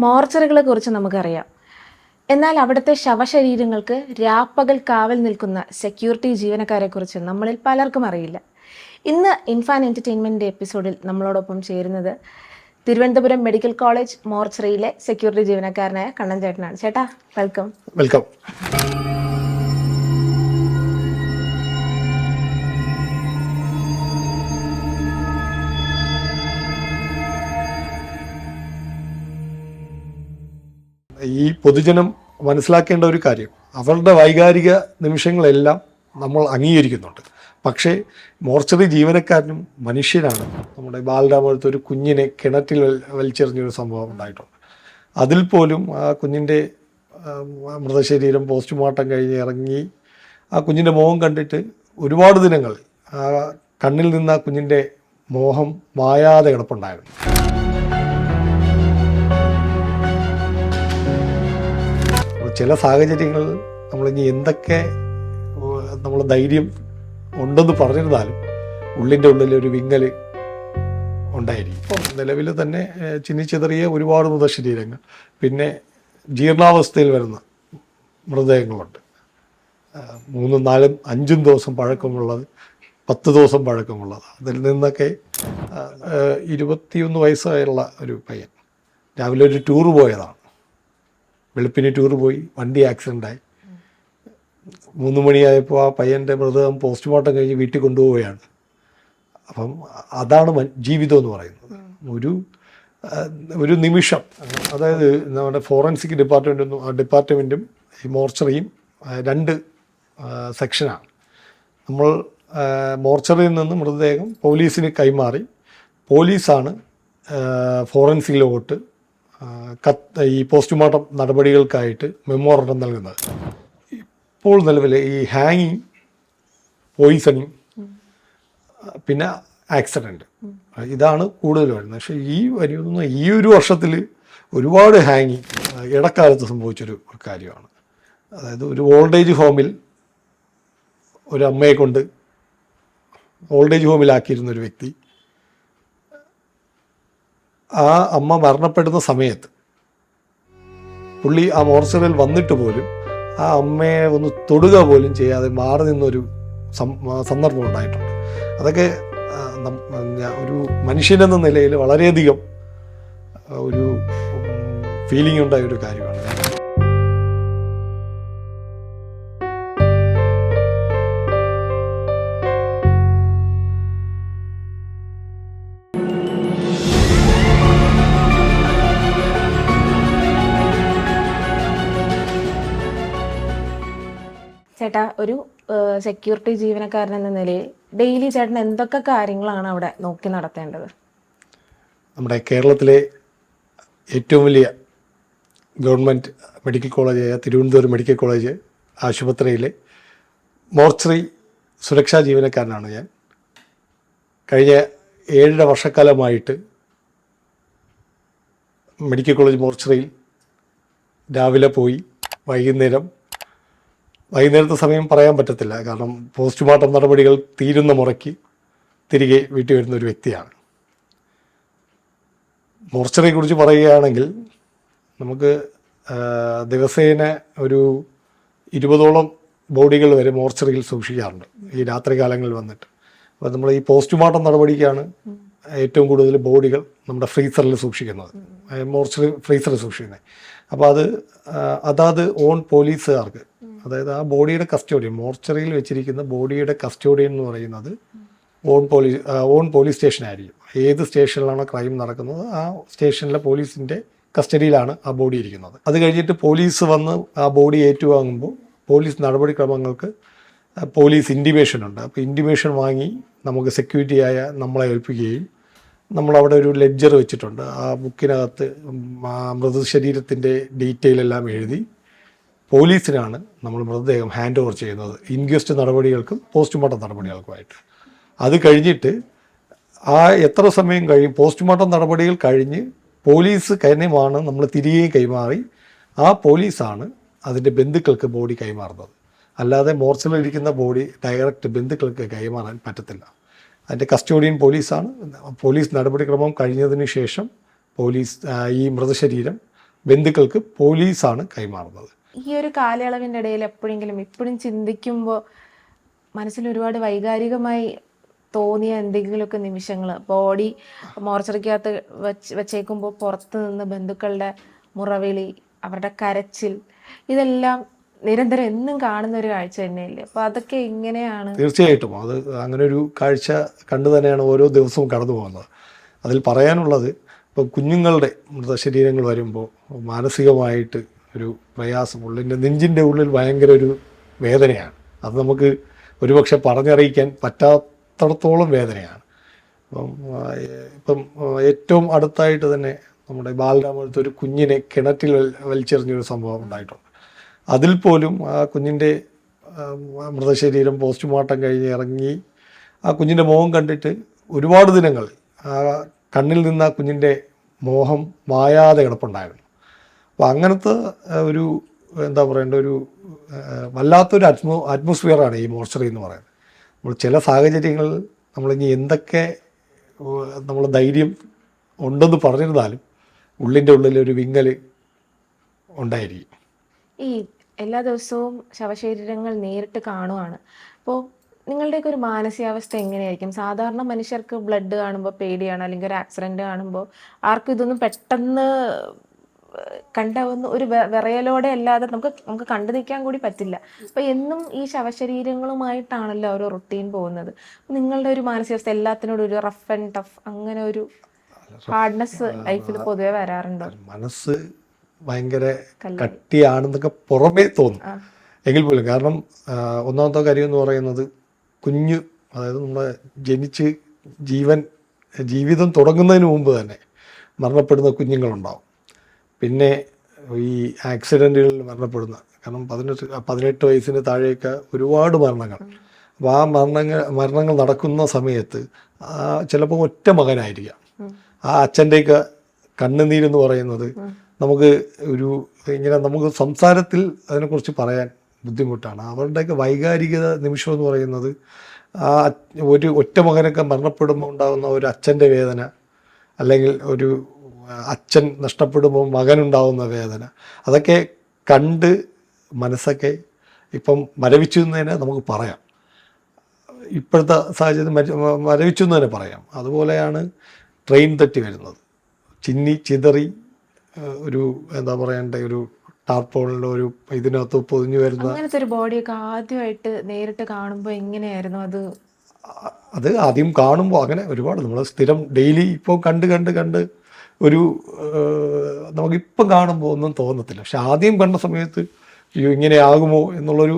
മോർച്ചറികളെക്കുറിച്ച് നമുക്കറിയാം. എന്നാൽ അവിടുത്തെ ശവശരീരങ്ങൾക്ക് രാപ്പകൽ കാവൽ നിൽക്കുന്ന സെക്യൂരിറ്റി ജീവനക്കാരെക്കുറിച്ച് നമ്മളിൽ പലർക്കും അറിയില്ല. ഇന്ന് ഇൻഫാൻ എൻ്റർടൈൻമെൻറ്റിൻ്റെ എപ്പിസോഡിൽ നമ്മളോടൊപ്പം ചേരുന്നത് തിരുവനന്തപുരം മെഡിക്കൽ കോളേജ് മോർച്ചറിയിലെ സെക്യൂരിറ്റി ജീവനക്കാരനായ കണ്ണൻ ചേട്ടനാണ്. ചേട്ടാ, വെൽക്കം. വെൽക്കം. ഈ പൊതുജനം മനസ്സിലാക്കേണ്ട ഒരു കാര്യം, അവരുടെ വൈകാരിക നിമിഷങ്ങളെല്ലാം നമ്മൾ അംഗീകരിക്കുന്നുണ്ട്. പക്ഷേ മോർച്ചറി ജീവനക്കാരനും മനുഷ്യനാണ്. നമ്മുടെ ബാലരാമപുരത്ത് ഒരു കുഞ്ഞിനെ കിണറ്റിൽ വലിച്ചെറിഞ്ഞൊരു സംഭവം ഉണ്ടായിട്ടുണ്ട്. അതിൽ പോലും ആ കുഞ്ഞിൻ്റെ മൃതശരീരം പോസ്റ്റ്മോർട്ടം കഴിഞ്ഞ് ഇറങ്ങി ആ കുഞ്ഞിൻ്റെ മോഹം കണ്ടിട്ട് ഒരുപാട് ദിനങ്ങൾ ആ കണ്ണിൽ നിന്ന് ആ കുഞ്ഞിൻ്റെ മോഹം മായാതെ കിടപ്പുണ്ടായിരുന്നു. ചില സാഹചര്യങ്ങളിൽ നമ്മളിനി എന്തൊക്കെ നമ്മൾ ധൈര്യം ഉണ്ടെന്ന് പറഞ്ഞിരുന്നാലും ഉള്ളിൻ്റെ ഉള്ളിൽ ഒരു വിങ്ങൽ ഉണ്ടായിരിക്കും. നിലവിൽ തന്നെ ചിന്നിച്ചിതറിയ ഒരുപാട് മൃതശരീരങ്ങൾ, പിന്നെ ജീർണാവസ്ഥയിൽ വരുന്ന മൃതദേഹങ്ങളുണ്ട്. 3, 4, 5 ദിവസം പഴക്കമുള്ളത്, 10 ദിവസം പഴക്കമുള്ളത്. അതിൽ നിന്നൊക്കെ 21 വയസ്സായുള്ള ഒരു പയ്യൻ രാവിലെ ഒരു ടൂർ പോയതാണ്. വെളുപ്പിന് ടൂർ പോയി, വണ്ടി ആക്സിഡൻ്റായി. 3 മണിയായപ്പോൾ ആ പയ്യൻ്റെ മൃതദേഹം പോസ്റ്റ്മോർട്ടം കഴിഞ്ഞ് വീട്ടിൽ കൊണ്ടുപോവുകയാണ്. അപ്പം അതാണ് ജീവിതം എന്ന് പറയുന്നത്. ഒരു നിമിഷം, അതായത് നമ്മുടെ ഫോറൻസിക് ഡിപ്പാർട്ട്മെൻറ്റും ഈ മോർച്ചറിയും 2 സെക്ഷനാണ്. നമ്മൾ മോർച്ചറിയിൽ നിന്ന് മൃതദേഹം പോലീസിന് കൈമാറി, പോലീസാണ് ഫോറൻസിക്കിലോട്ട് ഈ പോസ്റ്റ്മോർട്ടം നടപടികൾക്കായിട്ട് മെമ്മോറണ്ടം നൽകുന്നത്. ഇപ്പോൾ നിലവിൽ ഈ ഹാങ്ങിങ്, പോയിസണിങ്, പിന്നെ ആക്സിഡൻറ്റ്, ഇതാണ് കൂടുതൽ വരുന്നത്. പക്ഷേ ഈ ഒരു വർഷത്തിൽ ഒരുപാട് ഹാങ്ങിങ് ഇടക്കാലത്ത് സംഭവിച്ചൊരു കാര്യമാണ്. അതായത് ഒരു ഓൾഡേജ് ഹോമിൽ ഒരു അമ്മയെ കൊണ്ട് ഓൾഡേജ് ഹോമിലാക്കിയിരുന്നൊരു വ്യക്തി, ആ അമ്മ മരണപ്പെടുന്ന സമയത്ത് പുള്ളി ആ മോർച്ചറിയിൽ വന്നിട്ട് പോലും ആ അമ്മയെ ഒന്ന് തൊടുക പോലും ചെയ്യാതെ മാറി നിന്നൊരു സന്ദർഭം ഉണ്ടായിട്ടുണ്ട്. അതൊക്കെ ഒരു മനുഷ്യനെന്ന നിലയിൽ വളരെയധികം ഒരു ഫീലിംഗ് ഉണ്ടായ ഒരു കാര്യമാണ്. ചേട്ടാ, ഒരു സെക്യൂരിറ്റി ജീവനക്കാരൻ എന്ന നിലയിൽ ഡെയിലി ചേട്ടൻ എന്തൊക്കെ കാര്യങ്ങളാണ് അവിടെ നോക്കി നടത്തേണ്ടത്? നമ്മുടെ കേരളത്തിലെ ഏറ്റവും വലിയ ഗവൺമെൻറ് മെഡിക്കൽ കോളേജായ തിരുവനന്തപുരം മെഡിക്കൽ കോളേജ് ആശുപത്രിയിലെ മോർച്ചറി സുരക്ഷാ ജീവനക്കാരനാണ് ഞാൻ. കഴിഞ്ഞ 7.5 വർഷക്കാലമായിട്ട് മെഡിക്കൽ കോളേജ് മോർച്ചറിയിൽ രാവിലെ പോയി വൈകുന്നേരത്തെ സമയം പറയാൻ പറ്റത്തില്ല, കാരണം പോസ്റ്റ്മോർട്ടം നടപടികൾ തീരുന്ന മുറയ്ക്ക് തിരികെ വീട്ടിൽ വരുന്ന ഒരു വ്യക്തിയാണ്. മോർച്ചറിയെക്കുറിച്ച് പറയുകയാണെങ്കിൽ നമുക്ക് ദിവസേന ഒരു 20ഓളം ബോഡികൾ വരെ മോർച്ചറിയിൽ സൂക്ഷിക്കാറുണ്ട് ഈ രാത്രി കാലങ്ങളിൽ വന്നിട്ട്. അപ്പോൾ നമ്മൾ ഈ പോസ്റ്റ്മോർട്ടം നടപടിക്കാണ് ഏറ്റവും കൂടുതൽ ബോഡികൾ നമ്മുടെ ഫ്രീസറിൽ സൂക്ഷിക്കുന്നത്, മോർച്ചറി ഫ്രീസറിൽ സൂക്ഷിക്കുന്നത്. അപ്പോൾ അതാത് ഓൺ പോലീസുകാർക്ക്, അതായത് ആ ബോഡിയുടെ കസ്റ്റോഡിയൻ, മോർച്ചറിയിൽ വെച്ചിരിക്കുന്ന ബോഡിയുടെ കസ്റ്റോഡിയൻ എന്ന് പറയുന്നത് ഓൺ പോലീസ് സ്റ്റേഷനായിരിക്കും. ഏത് സ്റ്റേഷനിലാണോ ക്രൈം നടക്കുന്നത് ആ സ്റ്റേഷനിലെ പോലീസിൻ്റെ കസ്റ്റഡിയിലാണ് ആ ബോഡി ഇരിക്കുന്നത്. അത് കഴിഞ്ഞിട്ട് പോലീസ് വന്ന് ആ ബോഡി ഏറ്റുവാങ്ങുമ്പോൾ പോലീസ് നടപടിക്രമങ്ങൾക്ക് പോലീസ് ഇൻറ്റിമേഷൻ ഉണ്ട്. അപ്പോൾ ഇൻറ്റിമേഷൻ വാങ്ങി നമുക്ക് സെക്യൂരിറ്റിയായ നമ്മളെ ഏൽപ്പിക്കുകയും നമ്മളവിടെ ഒരു ലെഡ്ജർ വെച്ചിട്ടുണ്ട്. ആ ബുക്കിനകത്ത് മൃതശരീരത്തിൻ്റെ ഡീറ്റെയിൽ എല്ലാം എഴുതി പോലീസിനാണ് നമ്മൾ മൃതദേഹം ഹാൻഡ് ഓവർ ചെയ്യുന്നത്, ഇൻക്വസ്റ്റ് നടപടികൾക്കും പോസ്റ്റ്മോർട്ടം നടപടികൾക്കുമായിട്ട്. അത് കഴിഞ്ഞിട്ട് എത്ര സമയം കഴിയും, പോസ്റ്റ്മോർട്ടം നടപടികൾ കഴിഞ്ഞ് പോലീസ് കൈമാണ് നമ്മൾ തിരികെ കൈമാറി, ആ പോലീസാണ് അതിൻ്റെ ബന്ധുക്കൾക്ക് ബോഡി കൈമാറുന്നത്. അല്ലാതെ മോർച്ചറിലിരിക്കുന്ന ബോഡി ഡയറക്റ്റ് ബന്ധുക്കൾക്ക് കൈമാറാൻ പറ്റത്തില്ല. അതിൻ്റെ കസ്റ്റോഡിയൻ പോലീസാണ്. പോലീസ് നടപടിക്രമം കഴിഞ്ഞതിന് ശേഷം പോലീസ് ഈ മൃതശരീരം ബന്ധുക്കൾക്ക് പോലീസാണ് കൈമാറുന്നത്. ഈ ഒരു കാലയളവിൻ്റെ ഇടയിൽ എപ്പോഴെങ്കിലും ഇപ്പോഴും ചിന്തിക്കുമ്പോൾ മനസ്സിൽ ഒരുപാട് വൈകാരികമായി തോന്നിയ എന്തെങ്കിലുമൊക്കെ നിമിഷങ്ങൾ, ബോഡി മോർച്ചറിക്കകത്ത് വെച്ചേക്കുമ്പോൾ പുറത്ത് നിന്ന് ബന്ധുക്കളുടെ മുറവിളി, അവരുടെ കരച്ചിൽ, ഇതെല്ലാം നിരന്തരം എന്നും കാണുന്ന ഒരു കാഴ്ച തന്നെയല്ലേ? അപ്പോൾ അതൊക്കെ എങ്ങനെയാണ്? തീർച്ചയായിട്ടും അത് അങ്ങനെ ഒരു കാഴ്ച കണ്ടു തന്നെയാണ് ഓരോ ദിവസവും കടന്നു പോകുന്നത്. അതിൽ പറയാനുള്ളത്, ഇപ്പോൾ കുഞ്ഞുങ്ങളുടെ മൃതശരീരങ്ങൾ വരുമ്പോൾ മാനസികമായിട്ട് ഒരു പ്രയാസം, നെഞ്ചിൻ്റെ ഉള്ളിൽ ഭയങ്കര ഒരു വേദനയാണ്. അത് നമുക്ക് ഒരുപക്ഷെ പറഞ്ഞറിയിക്കാൻ പറ്റാത്തടത്തോളം വേദനയാണ്. ഇപ്പം ഏറ്റവും അടുത്തായിട്ട് തന്നെ നമ്മുടെ ബാലരാമപുരത്ത് ഒരു കുഞ്ഞിനെ കിണറ്റിൽ വലിച്ചെറിഞ്ഞൊരു സംഭവം ഉണ്ടായിട്ടുണ്ട്. അതിൽ പോലും ആ കുഞ്ഞിൻ്റെ മൃതശരീരം പോസ്റ്റ്മോർട്ടം കഴിഞ്ഞ് ഇറങ്ങി ആ കുഞ്ഞിൻ്റെ മുഖം കണ്ടിട്ട് ഒരുപാട് ദിനങ്ങൾ ആ കണ്ണിൽ നിന്ന് ആ കുഞ്ഞിൻ്റെ മോഹം മായാതെ കിടപ്പുണ്ടായിരുന്നു. അപ്പോൾ അങ്ങനത്തെ ഒരു എന്താ പറയേണ്ട ഒരു വല്ലാത്തൊരു അറ്റ്മോസ്ഫിയറാണ് ഈ മോർച്ചറി എന്ന് പറയുന്നത്. നമ്മൾ ചില സാഹചര്യങ്ങളിൽ നമ്മളിനി എന്തൊക്കെ നമ്മൾ ധൈര്യം ഉണ്ടെന്ന് പറഞ്ഞിരുന്നാലും ഉള്ളിൻ്റെ ഉള്ളിൽ ഒരു വിങ്ങൽ ഉണ്ടായിരിക്കും. ഈ എല്ലാ ദിവസവും ശവശരീരങ്ങൾ നേരിട്ട് കാണുവാണ്. അപ്പോൾ നിങ്ങളുടെയൊക്കെ ഒരു മാനസികാവസ്ഥ എങ്ങനെയായിരിക്കും? സാധാരണ മനുഷ്യർക്ക് ബ്ലഡ് കാണുമ്പോൾ പേടിയാണ്, അല്ലെങ്കിൽ ഒരു ആക്സിഡൻറ്റ് കാണുമ്പോൾ ആർക്കും ഇതൊന്നും പെട്ടെന്ന് കണ്ടാവുന്ന ഒരു വിറയലോടെ അല്ലാതെ നമുക്ക് കണ്ടു നിൽക്കാൻ കൂടി പറ്റില്ല. അപ്പോൾ എന്നും ഈ ശവശരീരങ്ങളുമായിട്ടാണല്ലോ ഒരു റൊട്ടീൻ പോകുന്നത്. നിങ്ങളുടെ ഒരു മാനസികാവസ്ഥ എല്ലാത്തിനോടും ഒരു റഫ് ആൻഡ് ടഫ്, അങ്ങനെ ഒരു ഹാർഡ്നെസ് ലൈഫിൽ പൊതുവെ വരാറുണ്ടോ? മനസ്സ് ഭയങ്കര കട്ടിയാണെന്നൊക്കെ പുറമേ തോന്നും എങ്കിൽ പോലും, കാരണം ഒന്നാമത്തെ കാര്യം എന്ന് പറയുന്നത് കുഞ്ഞ്, അതായത് നമ്മൾ ജനിച്ച് ജീവിതം തുടങ്ങുന്നതിന് മുമ്പ് തന്നെ മരണപ്പെടുന്ന കുഞ്ഞുങ്ങളുണ്ടാവും. പിന്നെ ഈ ആക്സിഡൻറ്റുകളിൽ മരണപ്പെടുന്ന, കാരണം 18 വയസ്സിന് താഴേക്ക് ഒരുപാട് മരണങ്ങൾ. അപ്പോൾ ആ മരണങ്ങൾ നടക്കുന്ന സമയത്ത് ചിലപ്പോൾ ഒറ്റ മകനായിരിക്കാം. ആ അച്ഛൻ്റെയൊക്കെ കണ്ണുനീരെന്ന് പറയുന്നത് നമുക്ക് നമുക്ക് സംസാരത്തിൽ അതിനെക്കുറിച്ച് പറയാൻ ബുദ്ധിമുട്ടാണ്. അവരുടെയൊക്കെ വൈകാരികത നിമിഷം എന്ന് പറയുന്നത് ആ ഒരു ഒറ്റ മകനൊക്കെ മരണപ്പെടുമ്പോൾ ഉണ്ടാകുന്ന ഒരു അച്ഛൻ്റെ വേദന, അല്ലെങ്കിൽ ഒരു അച്ഛൻ നഷ്ടപ്പെടുമ്പോൾ മകനുണ്ടാകുന്ന വേദന, അതൊക്കെ കണ്ട് മനസ്സൊക്കെ ഇപ്പം മരവിച്ചു എന്ന് തന്നെ നമുക്ക് പറയാം. ഇപ്പോഴത്തെ സാഹചര്യം മരവിച്ചു എന്ന് തന്നെ പറയാം. അതുപോലെയാണ് ട്രെയിൻ തട്ടി വരുന്നത്, ചിന്നി ചിതറി ഒരു എന്താ പറയണ്ട ഒരു ടാർപോളിൻ്റെ ഒരു ഇതിനകത്ത് പൊതിഞ്ഞു വരുന്ന അങ്ങനത്തെ ഒരു ബോഡിയൊക്കെ ആദ്യമായിട്ട് നേരിട്ട് കാണുമ്പോൾ എങ്ങനെയായിരുന്നു അത്? അത് ആദ്യം കാണുമ്പോൾ അങ്ങനെ ഒരുപാട് നമ്മൾ സ്ഥിരം ഡെയിലി ഇപ്പോൾ കണ്ട് ഒരു നമുക്കിപ്പം കാണുമ്പോൾ ഒന്നും തോന്നത്തില്ല. പക്ഷെ ആദ്യം കണ്ട സമയത്ത് ഇങ്ങനെ ആകുമോ എന്നുള്ളൊരു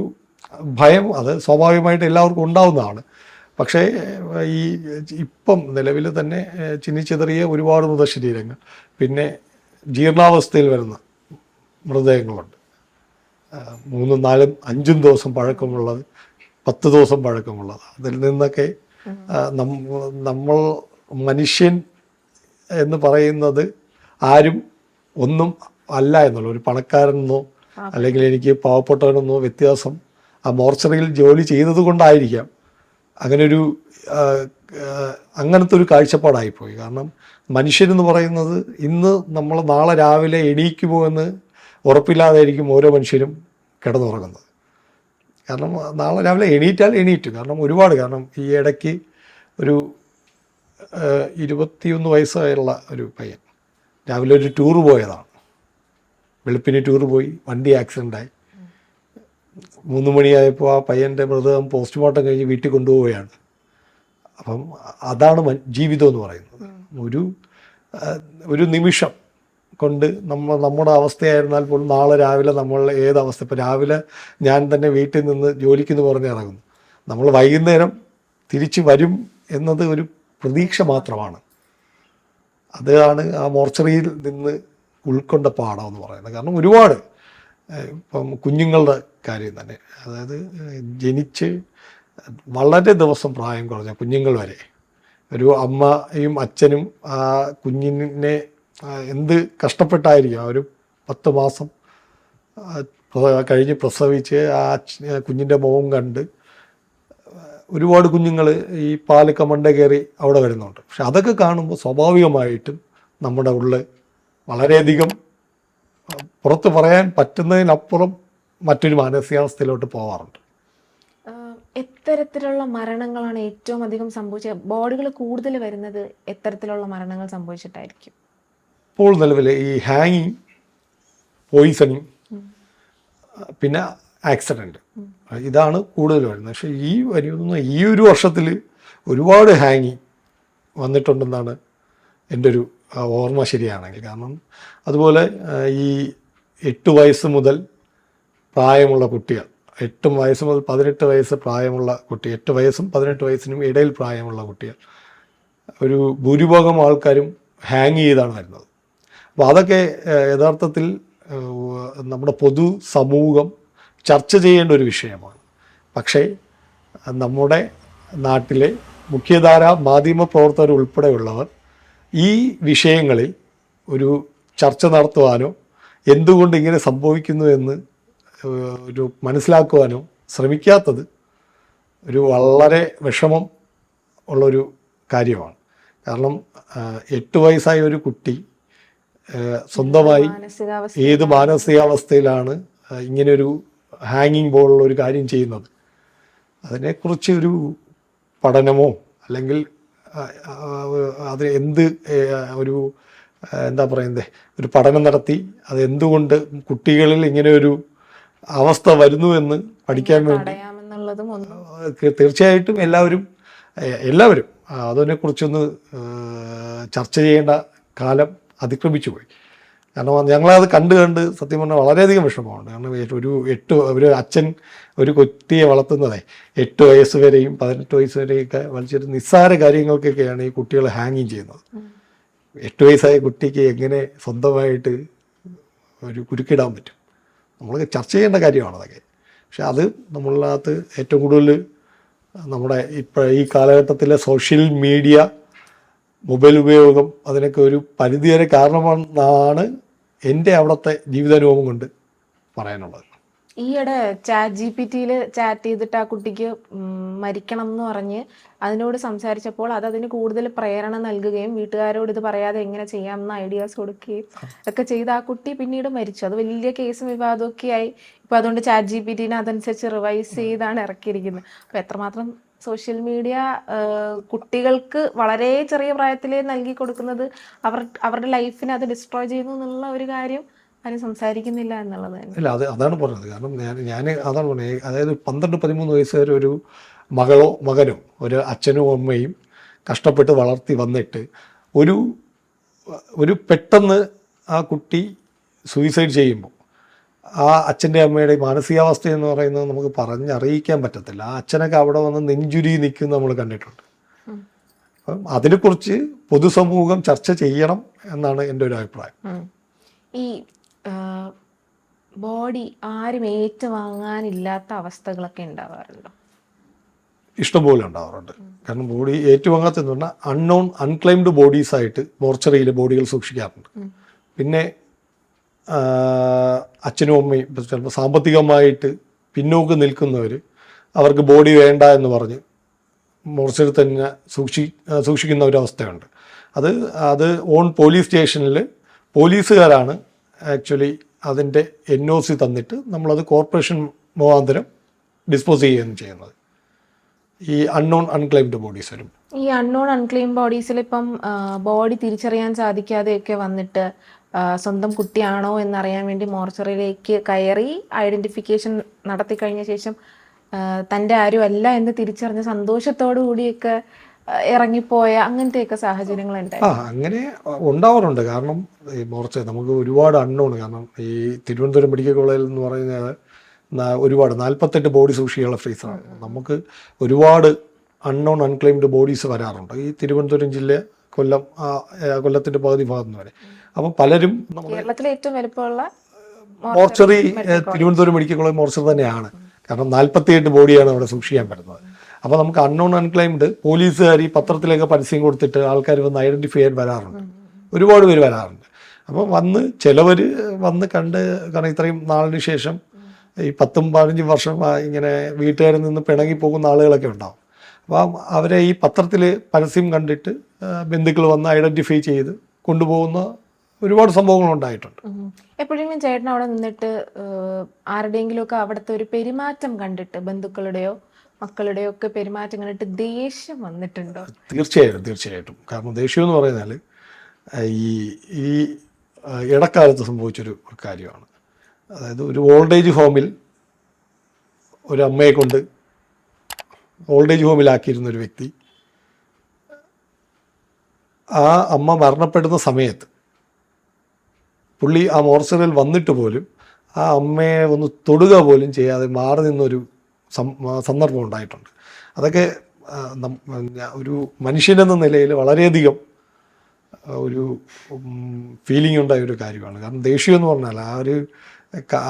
ഭയം അത് സ്വാഭാവികമായിട്ട് എല്ലാവർക്കും ഉണ്ടാവുന്നതാണ്. പക്ഷേ ഈ ഇപ്പം നിലവിൽ തന്നെ ചിന്നിച്ചെതറിയ ഒരുപാട് മൃതശരീരങ്ങൾ, പിന്നെ ജീർണാവസ്ഥയിൽ വരുന്ന മൃതദേഹങ്ങളുണ്ട്. 3, 4, 5 ദിവസം പഴക്കമുള്ളത്, 10 ദിവസം പഴക്കമുള്ളത്. അതിൽ നിന്നൊക്കെ നമ്മൾ മനുഷ്യൻ എന്ന് പറയുന്നത് ആരും ഒന്നും അല്ല എന്നുള്ള ഒരു പണക്കാരനെന്നോ അല്ലെങ്കിൽ എനിക്ക് പാവപ്പെട്ടവനെന്നോ വ്യത്യാസം ആ മോർച്ചറിയിൽ ജോലി ചെയ്തത് കൊണ്ടായിരിക്കാം അങ്ങനത്തെ ഒരു കാഴ്ചപ്പാടായിപ്പോയി. കാരണം മനുഷ്യരെന്ന് പറയുന്നത് ഇന്ന് നമ്മൾ നാളെ രാവിലെ എണീക്കുമോ എന്ന് ഉറപ്പില്ലാതായിരിക്കും ഓരോ മനുഷ്യരും കിടന്നുറങ്ങുന്നത്. കാരണം നാളെ രാവിലെ എണീറ്റു. കാരണം ഈ ഇടയ്ക്ക് ഒരു 21 വയസ്സായുള്ള ഒരു പയ്യൻ രാവിലെ ഒരു ടൂറ് പോയതാണ്. വെളുപ്പിന് ടൂറ് പോയി, വണ്ടി ആക്സിഡൻ്റായി. 3 മണിയായപ്പോൾ ആ പയ്യൻ്റെ മൃതദേഹം പോസ്റ്റ്മോർട്ടം കഴിഞ്ഞ് വീട്ടിൽ കൊണ്ടുപോവുകയാണ്. അപ്പം അതാണ് ജീവിതം എന്ന് പറയുന്നത്. ഒരു നിമിഷം കൊണ്ട് നമ്മുടെ അവസ്ഥയായിരുന്നാൽ പോലും നാളെ രാവിലെ നമ്മൾ ഏതവസ്ഥ, ഇപ്പോൾ രാവിലെ ഞാൻ തന്നെ വീട്ടിൽ നിന്ന് ജോലിക്കെന്ന് പറഞ്ഞ് ഇറങ്ങുന്നു, നമ്മൾ വൈകുന്നേരം തിരിച്ച് വരും എന്നത് ഒരു പ്രതീക്ഷ മാത്രമാണ്. അതാണ് ആ മോർച്ചറിയിൽ നിന്ന് ഉൾക്കൊണ്ട പാഠം എന്ന് പറയുന്നത്. കാരണം ഒരുപാട് ഇപ്പം കുഞ്ഞുങ്ങളുടെ കാര്യം തന്നെ, അതായത് ജനിച്ച് വളരെ ദിവസം പ്രായം കുറഞ്ഞ കുഞ്ഞുങ്ങൾ വരെ, ഒരു അമ്മയും അച്ഛനും ആ കുഞ്ഞിനെ എന്ത് കഷ്ടപ്പെട്ടായിരിക്കും ആ ഒരു 10 മാസം കഴിഞ്ഞ് പ്രസവിച്ച് ആ കുഞ്ഞിൻ്റെ മുഖം കണ്ട് ഒരുപാട് കുഞ്ഞുങ്ങൾ ഈ പാലൊക്കെ മണ്ട കയറി അവിടെ വരുന്നുണ്ട്. പക്ഷെ അതൊക്കെ കാണുമ്പോൾ സ്വാഭാവികമായിട്ടും നമ്മുടെ ഉള്ളിൽ വളരെയധികം പുറത്ത് പറയാൻ പറ്റുന്നതിനപ്പുറം മറ്റൊരു മാനസികാവസ്ഥയിലോട്ട് പോകാറുണ്ട്. എത്തരത്തിലുള്ള മരണങ്ങളാണ് ഏറ്റവും അധികം സംഭവിച്ചത്? ബോഡികൾ കൂടുതൽ വരുന്നത് എത്തരത്തിലുള്ള മരണങ്ങൾ സംഭവിച്ചിട്ടായിരിക്കും? ഇപ്പോൾ നിലവിൽ ഈ ഹാങ്ങിങ്, പോയിസണിങ്, പിന്നെ ആക്സിഡൻറ്റ്, ഇതാണ് കൂടുതൽ വരുന്നത്. പക്ഷേ ഈ ഒരു വർഷത്തിൽ ഒരുപാട് ഹാങ്ങിങ് വന്നിട്ടുണ്ടെന്നാണ് എൻ്റെ ഒരു ഓർമ്മ ശരിയാണെങ്കിൽ. കാരണം അതുപോലെ ഈ 8 വയസ്സ് മുതൽ പ്രായമുള്ള കുട്ടികൾ, 8 വയസ്സ് മുതൽ 18 വയസ്സ് പ്രായമുള്ള കുട്ടി, 8 വയസ്സും 18 വയസ്സിനും ഇടയിൽ പ്രായമുള്ള കുട്ടികൾ, ഒരു ഭൂരിഭാഗം ആൾക്കാരും ഹാങ് ചെയ്താണ് വരുന്നത്. അപ്പോൾ അതൊക്കെ യഥാർത്ഥത്തിൽ നമ്മുടെ പൊതു സമൂഹം ചർച്ച ചെയ്യേണ്ട ഒരു വിഷയമാണ്. പക്ഷേ നമ്മുടെ നാട്ടിലെ മുഖ്യധാര മാധ്യമ പ്രവർത്തകർ ഉൾപ്പെടെയുള്ളവർ ഈ വിഷയങ്ങളിൽ ഒരു ചർച്ച നടത്തുവാനോ എന്തുകൊണ്ട് ഇങ്ങനെ സംഭവിക്കുന്നു എന്ന് ഒരു മനസ്സിലാക്കുവാനോ ശ്രമിക്കാത്തത് ഒരു വളരെ വിഷമം ഉള്ളൊരു കാര്യമാണ്. കാരണം 8 വയസ്സായ ഒരു കുട്ടി സ്വന്തമായി ഏത് മാനസികാവസ്ഥയിലാണ് ഇങ്ങനെയൊരു ഹാങ്ങിങ് പോലുള്ള ഒരു കാര്യം ചെയ്യുന്നത്, അതിനെക്കുറിച്ച് ഒരു പഠനമോ അല്ലെങ്കിൽ അത് ഒരു എന്താ പറയുന്നത്, ഒരു പഠനം നടത്തി അത് എന്തുകൊണ്ട് കുട്ടികളിൽ ഇങ്ങനെ ഒരു അവസ്ഥ വരുന്നു എന്ന് പഠിക്കാൻ വേണ്ടി തീർച്ചയായിട്ടും എല്ലാവരും അതിനെക്കുറിച്ചൊന്ന് ചർച്ച ചെയ്യേണ്ട കാലം അതിക്രമിച്ചു പോയി. കാരണം ഞങ്ങളത് കണ്ട് സത്യം പറഞ്ഞാൽ വളരെയധികം വിഷമമുണ്ട്. കാരണം ഒരു അച്ഛൻ ഒരു കുട്ടിയെ വളർത്തുന്നതേ 8 വയസ്സ് വരെയും 18 വയസ്സ് വരെയൊക്കെ വലിച്ചൊരു നിസ്സാര കാര്യങ്ങൾക്കൊക്കെയാണ് ഈ കുട്ടികൾ ഹാങ്ങിങ് ചെയ്യുന്നത്. 8 വയസ്സായ കുട്ടിക്ക് എങ്ങനെ സ്വന്തമായിട്ട് ഒരു കുരുക്കിടാൻ പറ്റും? നമ്മൾ ചർച്ച ചെയ്യേണ്ട കാര്യമാണ് അതൊക്കെ. പക്ഷെ അത് നമ്മളകത്ത് ഏറ്റവും കൂടുതൽ നമ്മുടെ ഈ കാലഘട്ടത്തിലെ സോഷ്യൽ മീഡിയ, മൊബൈൽ ഉപയോഗം അതിനൊക്കെ ഒരു പരിധിവരെ കാരണമെന്നാണ് എൻ്റെ അവിടുത്തെ ജീവിതാനുഭവം കൊണ്ട് പറയാനുള്ളത്. ഈയിടെ ChatGPT ചാറ്റ് ചെയ്തിട്ട് ആ കുട്ടിക്ക് മരിക്കണം എന്ന് പറഞ്ഞ് അതിനോട് സംസാരിച്ചപ്പോൾ അതിന് കൂടുതൽ പ്രേരണ നൽകുകയും വീട്ടുകാരോട് ഇത് പറയാതെ എങ്ങനെ ചെയ്യാമെന്ന് ഐഡിയാസ് കൊടുക്കുകയും ഒക്കെ ചെയ്ത് ആ കുട്ടി പിന്നീട് മരിച്ചു. അത് വലിയ കേസും വിവാദമൊക്കെ ആയി. ഇപ്പം അതുകൊണ്ട് ChatGPT അതനുസരിച്ച് റിവൈസ് ചെയ്താണ് ഇറക്കിയിരിക്കുന്നത്. അപ്പം എത്രമാത്രം സോഷ്യൽ മീഡിയ കുട്ടികൾക്ക് വളരെ ചെറിയ പ്രായത്തിലേ നൽകി കൊടുക്കുന്നത് അവരുടെ ലൈഫിനെ അത് ഡിസ്ട്രോയ് ചെയ്യുന്നു എന്നുള്ള ഒരു കാര്യം അതിന് സംസാരിക്കുന്നില്ല എന്നുള്ളത് തന്നെ. ഇല്ല, അതാണ് പറഞ്ഞത്. കാരണം ഞാൻ അതാണ് പറഞ്ഞത്. അതായത് 12-13 വയസ്സുകാർ ഒരു മകളോ മകനോ ഒരു അച്ഛനും അമ്മയും കഷ്ടപ്പെട്ട് വളർത്തി വന്നിട്ട് ഒരു പെട്ടെന്ന് ആ കുട്ടി സൂയിസൈഡ് ചെയ്യുമ്പോൾ ആ അച്ഛൻ്റെ അമ്മയുടെ മാനസികാവസ്ഥ എന്ന് പറയുന്നത് നമുക്ക് പറഞ്ഞറിയിക്കാൻ പറ്റത്തില്ല. ആ അച്ഛനൊക്കെ അവിടെ വന്ന് നെഞ്ചുരി നിൽക്കുന്നത് നമ്മൾ കണ്ടിട്ടുണ്ട്. അപ്പം അതിനെക്കുറിച്ച് പൊതുസമൂഹം ചർച്ച ചെയ്യണം എന്നാണ് എൻ്റെ ഒരു അഭിപ്രായം. ഈ ബോഡി ആരും ഏറ്റുവാങ്ങാനില്ലാത്ത അവസ്ഥകളൊക്കെ ഉണ്ടാവാറുണ്ടോ? ഇഷ്ടംപോലെ ഉണ്ടാവാറുണ്ട്. കാരണം ബോഡി ഏറ്റുവാങ്ങാത്തെന്ന് പറഞ്ഞാൽ അൺക്ലെയിംഡ് ബോഡീസായിട്ട് മോർച്ചറിയിൽ ബോഡികൾ സൂക്ഷിക്കാറുണ്ട്. പിന്നെ അച്ഛനും അമ്മയും ചിലപ്പോൾ സാമ്പത്തികമായിട്ട് പിന്നോക്ക് നിൽക്കുന്നവർ അവർക്ക് ബോഡി വേണ്ട എന്ന് പറഞ്ഞ് മോർച്ചറി തന്നെ സൂക്ഷിക്കുന്ന ഒരവസ്ഥയുണ്ട്. അത് ഓൺ പോലീസ് സ്റ്റേഷനിൽ പോലീസുകാരാണ് ആക്ച്വലി അതിൻ്റെ NOC തന്നിട്ട് നമ്മളത് കോർപ്പറേഷൻ മുഖാന്തരം ഡിസ്പോസ് ചെയ്യുകയാണ് ചെയ്യുന്നത്. ഈ അൺക്ലെയിംഡ് ബോഡീസ് വരും. ഈ അൺക്ലെയിം ബോഡീസിൽ ഇപ്പം ബോഡി തിരിച്ചറിയാൻ സാധിക്കാതെയൊക്കെ വന്നിട്ട് സ്വന്തം കുട്ടിയാണോ എന്നറിയാൻ വേണ്ടി മോർച്ചറിയിലേക്ക് കയറി ഐഡന്റിഫിക്കേഷൻ നടത്തി കഴിഞ്ഞ ശേഷം തൻ്റെ ആരും അല്ല എന്ന് തിരിച്ചറിഞ്ഞ സന്തോഷത്തോടു കൂടിയൊക്കെ ഇറങ്ങിപ്പോയ അങ്ങനത്തെയൊക്കെ സാഹചര്യങ്ങളുണ്ട്. അങ്ങനെ ഉണ്ടാവാറുണ്ട്. കാരണം ഈ നമുക്ക് ഒരുപാട് കാരണം ഈ തിരുവനന്തപുരം മെഡിക്കൽ കോളേജിൽ എന്ന് പറയുന്നത് ഒരുപാട് 48 ബോഡി സൂക്ഷിക്കാനുള്ള ഫ്രീസറാണ്. നമുക്ക് ഒരുപാട് അൺക്ലെയിംഡ് ബോഡീസ് വരാറുണ്ട് ഈ തിരുവനന്തപുരം ജില്ല, കൊല്ലത്തിൻ്റെ പകുതി ഭാഗത്ത് വരെ. അപ്പം പലരും കേരളത്തിലെ ഏറ്റവും വലുപ്പമുള്ള mortuary Thiruvananthapuram medical college mortuary തന്നെയാണ്. കാരണം 48 ബോഡിയാണ് അവിടെ സൂക്ഷിക്കാൻ പറ്റുന്നത്. അപ്പോൾ നമുക്ക് അൺക്ലെയിംഡ് പോലീസുകാർ ഈ പത്രത്തിലൊക്കെ പരസ്യം കൊടുത്തിട്ട് ആൾക്കാർ വന്ന് ഐഡൻറ്റിഫൈ ചെയ്യാൻ വരാറുണ്ട്. ഒരുപാട് പേര് വരാറുണ്ട്. അപ്പം ചിലവർ വന്ന് കാരണം ഇത്രയും നാളിന് ശേഷം ഈ 10-15 വർഷം ഇങ്ങനെ വീട്ടുകാരിൽ നിന്ന് പിണങ്ങി പോകുന്ന ആളുകളൊക്കെ ഉണ്ടാവും. അപ്പം അവരെ ഈ പത്രത്തിൽ പരസ്യം കണ്ടിട്ട് ബന്ധുക്കൾ വന്ന് ഐഡൻറ്റിഫൈ ചെയ്ത് കൊണ്ടുപോകുന്ന ഒരുപാട് സംഭവങ്ങൾ ഉണ്ടായിട്ടുണ്ട്. എപ്പോഴെങ്കിലും ചേട്ടൻ അവിടെ നിന്നിട്ട് ആരുടെയെങ്കിലും ഒക്കെ അവിടുത്തെ ഒരു പെരുമാറ്റം കണ്ടിട്ട് ബന്ധുക്കളുടെയോ മക്കളുടെയോ ഒക്കെ പെരുമാറ്റം കണ്ടിട്ട് ദേഷ്യം വന്നിട്ടുണ്ടോ? തീർച്ചയായിട്ടും. കാരണം ദേഷ്യം എന്ന് പറഞ്ഞാൽ ഈ ഈ ഇടക്കാലത്ത് സംഭവിച്ചൊരു കാര്യമാണ്. അതായത് ഒരു ഓൾഡ് ഹോമിൽ ഒരു അമ്മയെ കൊണ്ട് ഓൾഡ് ഹോമിലാക്കിയിരുന്ന ഒരു വ്യക്തി, ആ അമ്മ മരണപ്പെടുന്ന സമയത്ത് പുള്ളി ആ മോർച്ചറിയിൽ വന്നിട്ട് പോലും ആ അമ്മയെ ഒന്ന് തൊടുക പോലും ചെയ്യാതെ മാറി നിന്നൊരു സന്ദർഭം ഉണ്ടായിട്ടുണ്ട്. അതൊക്കെ ഒരു മനുഷ്യനെന്ന നിലയിൽ വളരെയധികം ഒരു ഫീലിംഗ് ഉണ്ടായ ഒരു കാര്യമാണ്. കാരണം ദേഷ്യം എന്ന് പറഞ്ഞാൽ